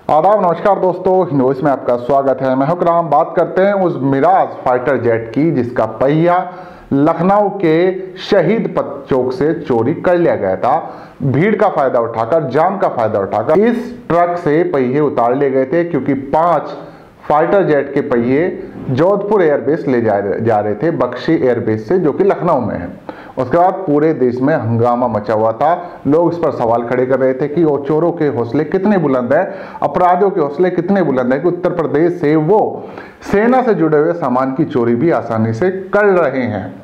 आदाब, नमस्कार दोस्तों, हिंदोइस में आपका स्वागत है। मैं हुक्राम। बात करते हैं उस मिराज फाइटर जेट की जिसका पहिया लखनऊ के शहीद पथ चौक से चोरी कर लिया गया था। भीड़ का फायदा उठाकर, जाम का फायदा उठाकर इस ट्रक से पहिए उतार लिए गए थे, क्योंकि 5 फाइटर जेट के पहिए जोधपुर एयरबेस ले जा रहे थे, बख्शी एयरबेस से, जो कि लखनऊ में है। उसके बाद पूरे देश में हंगामा मचा हुआ था। लोग इस पर सवाल खड़े कर रहे थे कि वो चोरों के हौसले कितने बुलंद है, अपराधियों के हौसले कितने बुलंद है कि उत्तर प्रदेश से वो सेना से जुड़े हुए सामान की चोरी भी आसानी से कर रहे हैं।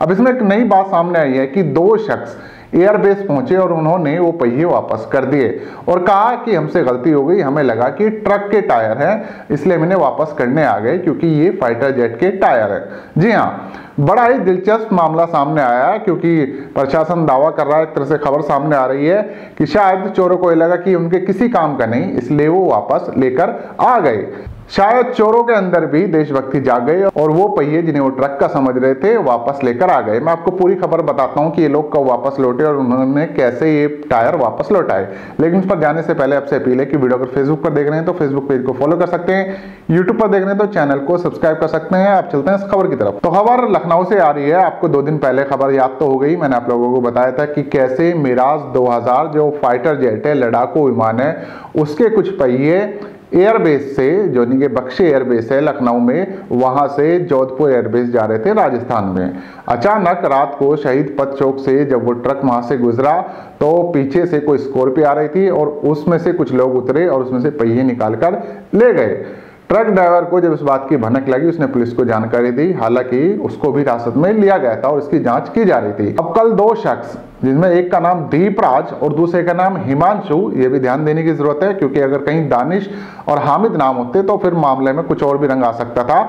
अब इसमें एक नई बात सामने आई है कि 2 शख्स एयरबेस पहुंचे और उन्होंने वो पहिए वापस कर दिए और कहा कि हमसे गलती हो गई, हमें लगा कि ट्रक के टायर हैं, इसलिए मैंने वापस करने आ गए, क्योंकि ये फाइटर जेट के टायर हैं। जी हाँ, बड़ा ही दिलचस्प मामला सामने आया है, क्योंकि प्रशासन दावा कर रहा है, एक तरह से खबर सामने आ रही है कि शायद चोरों को ये लगा कि उनके किसी काम का नहीं, इसलिए वो वापस लेकर आ गए। शायद चोरों के अंदर भी देशभक्ति जाग गई और वो पहिए जिन्हें वो ट्रक का समझ रहे थे वापस लेकर आ गए। मैं आपको पूरी खबर बताता हूँ कि ये लोग कब वापस लौटे और उन्होंने कैसे ये टायर वापस लौटाए। लेकिन उस पर जाने से पहले आपसे अपील है कि वीडियो अगर फेसबुक पर देख रहे हैं तो फेसबुक पेज को फॉलो कर सकते हैं, यूट्यूब पर देख रहे हैं तो चैनल को सब्सक्राइब कर सकते हैं। आप चलते हैं इस खबर की तरफ। तो खबर लखनऊ से आ रही है। आपको 2 दिन पहले खबर याद तो हो गई, मैंने आप लोगों को बताया था कि कैसे मिराज 2000 जो फाइटर जेट है, लड़ाकू विमान है, उसके कुछ पहिए एयरबेस से, जो कि बख्शी एयरबेस है लखनऊ में, वहां से जोधपुर एयरबेस जा रहे थे राजस्थान में। अचानक रात को शहीद पथ चौक से जब वो ट्रक वहां से गुजरा तो पीछे से कोई स्कॉर्पियो आ रही थी और उसमें से कुछ लोग उतरे और उसमें से पहिए निकालकर ले गए। ट्रक ड्राइवर को जब इस बात की भनक लगी, उसने पुलिस को जानकारी दी। हालांकि उसको भी हिरासत में लिया गया था और इसकी जांच की जा रही थी। अब कल 2 शख्स, जिनमें एक का नाम दीपराज और दूसरे का नाम हिमांशु, ये भी ध्यान देने की जरूरत है, क्योंकि अगर कहीं दानिश और हामिद नाम होते तो फिर मामले में कुछ और भी रंग आ सकता था।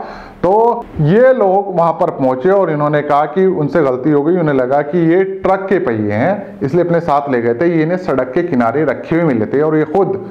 तो ये लोग वहां पर पहुंचे और इन्होंने कहा कि उनसे गलती हो गई, उन्हें लगा कि ये ट्रक के पहिए हैं, इसलिए अपने साथ ले गए थे। ये इन्हें सड़क के किनारे रखे हुए मिले थे और ये खुद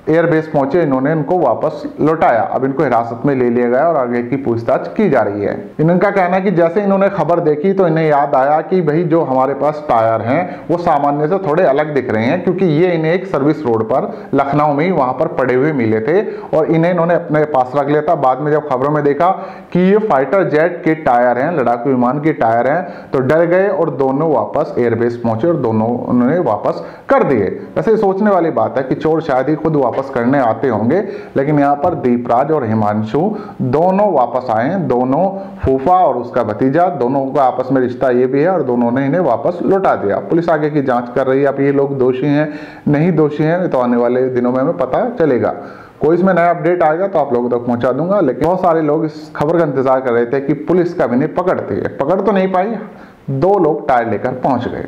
एयरबेस पहुंचे, इन्होंने इनको वापस लौटाया। अब इनको हिरासत में ले लिया गया और आगे की पूछताछ की जा रही है। इनका कहना है कि जैसे इन्होंने खबर देखी तो इन्हें याद आया कि भाई जो हमारे पास टायर हैं वो सामान्य से थोड़े अलग दिख रहे हैं, क्योंकि ये इन्हें एक सर्विस रोड पर लखनऊ में ही वहां पर पड़े हुए मिले थे और इन्होंने अपने पास रख लिया था। बाद में जब खबरों में देखा कि ये फाइटर जेट के टायर हैं, लड़ाकू विमान के टायर हैं, तो डर गए और दोनों वापस एयरबेस पहुंचे और दोनों उन्होंने वापस कर दिए। वैसे सोचने वाली बात है कि चोर शायद ही खुद वापस करने आते होंगे, लेकिन यहाँ पर दीपराज और हिमांशु दोनों वापस आए। दोनों फूफा और उसका भतीजा, दोनों का आपस में रिश्ता ये भी है और दोनों ने इन्हें वापस लौटा दिया। पुलिस आगे की जांच कर रही है। अब ये लोग दोषी हैं नहीं दोषी हैं तो आने वाले दिनों में हमें पता चलेगा। कोई इसमें नया अपडेट आएगा तो आप लोगों तक पहुंचा दूंगा। लेकिन बहुत सारे लोग इस खबर का इंतजार कर रहे थे कि पुलिस कब इन्हें पकड़ती है। पकड़ तो नहीं पाई, 2 लोग टायर लेकर पहुंच गए।